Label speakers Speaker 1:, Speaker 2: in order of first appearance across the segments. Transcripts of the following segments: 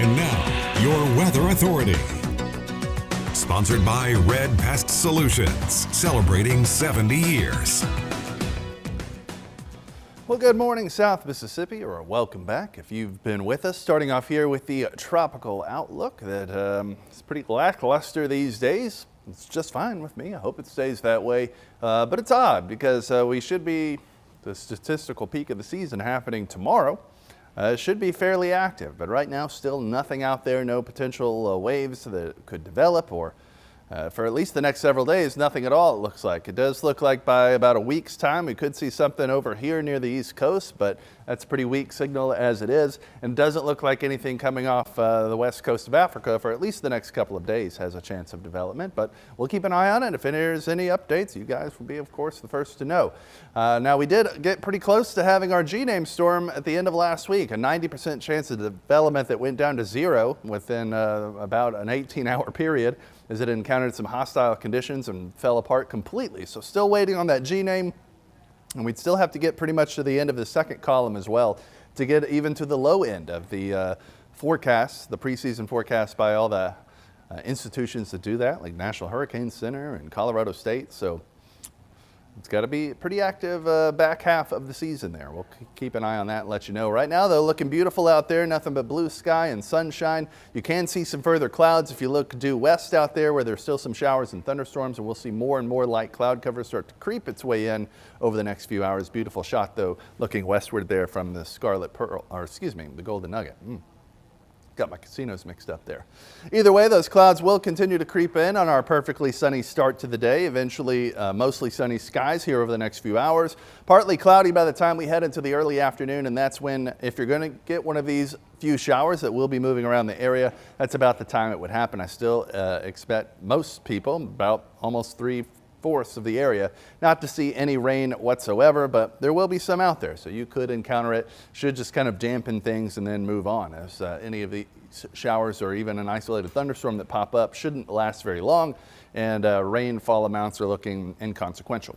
Speaker 1: And now, your weather authority. Sponsored by Red Pest Solutions, celebrating 70 years.
Speaker 2: Well, good morning, South Mississippi, or welcome back if you've been with us. Starting off here with the tropical outlook that is pretty lackluster these days. It's just fine with me. I hope it stays that way. But it's odd because we should be the statistical peak of the season happening tomorrow. It should be fairly active, but right now still nothing out there, no potential waves that could develop, or for at least the next several days, nothing at all, it looks like. It does look like by about a week's time we could see something over here near the East Coast, but that's a pretty weak signal as it is, and doesn't look like anything coming off the west coast of Africa for at least the next couple of days has a chance of development, but we'll keep an eye on it. If there's any updates, you guys will be, of course, the first to know. Now, we did get pretty close to having our G-name storm at the end of last week, a 90% chance of development that went down to zero within about an 18-hour period, as it encountered some hostile conditions and fell apart completely. So still waiting on that G-name, and we'd still have to get pretty much to the end of the second column as well to get even to the low end of the forecast, the preseason forecast by all the institutions that do that, like National Hurricane Center and Colorado State. So it's got to be pretty active back half of the season there. We'll keep an eye on that and let you know. Right now, though, looking beautiful out there. Nothing but blue sky and sunshine. You can see some further clouds if you look due west out there, where there's still some showers and thunderstorms, and we'll see more and more light cloud cover start to creep its way in over the next few hours. Beautiful shot, though, looking westward there from the Scarlet Pearl, or excuse me, the Golden Nugget. Got my casinos mixed up there. Either way, those clouds will continue to creep in on our perfectly sunny start to the day. Eventually, mostly sunny skies here over the next few hours. Partly cloudy by the time we head into the early afternoon, and that's when, if you're going to get one of these few showers that will be moving around the area, that's about the time it would happen. I still expect most people, about almost 3/4 of the area, not to see any rain whatsoever, but there will be some out there, so you could encounter it. Should just kind of dampen things and then move on, as any of the showers or even an isolated thunderstorm that pop up shouldn't last very long, and rainfall amounts are looking inconsequential.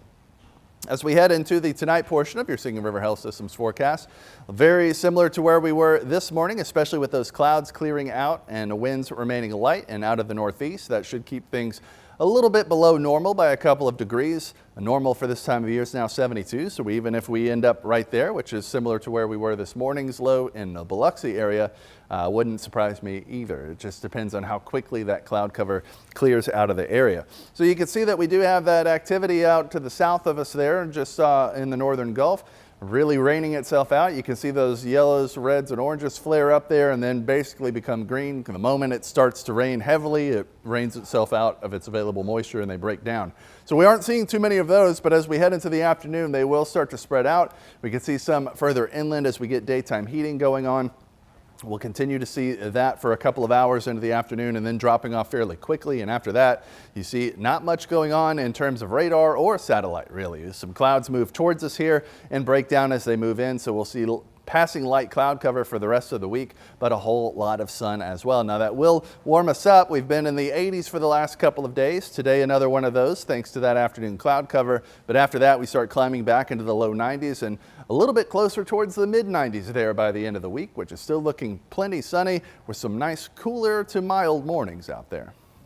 Speaker 2: As we head into the tonight portion of your Singing River Health Systems forecast, very similar to where we were this morning, especially with those clouds clearing out and winds remaining light and out of the northeast. That should keep things a little bit below normal by a couple of degrees. Normal for this time of year is now 72, so even if we end up right there, which is similar to where we were this morning's low in the Biloxi area, wouldn't surprise me either. It just depends on how quickly that cloud cover clears out of the area. So you can see that we do have that activity out to the south of us there, just in the northern Gulf, really raining itself out. You can see those yellows, reds, and oranges flare up there and then basically become green. The moment it starts to rain heavily, it rains itself out of its available moisture and they break down. So we aren't seeing too many of those, but as we head into the afternoon, they will start to spread out. We can see some further inland as we get daytime heating going on. We'll continue to see that for a couple of hours into the afternoon and then dropping off fairly quickly. And after that, you see not much going on in terms of radar or satellite, really. Some clouds move towards us here and break down as they move in. So we'll see passing light cloud cover for the rest of the week, but a whole lot of sun as well. Now that will warm us up. We've been in the 80s for the last couple of days. Today, another one of those, thanks to that afternoon cloud cover. But after that, we start climbing back into the low 90s and a little bit closer towards the mid 90s there by the end of the week, which is still looking plenty sunny with some nice cooler to mild mornings out there.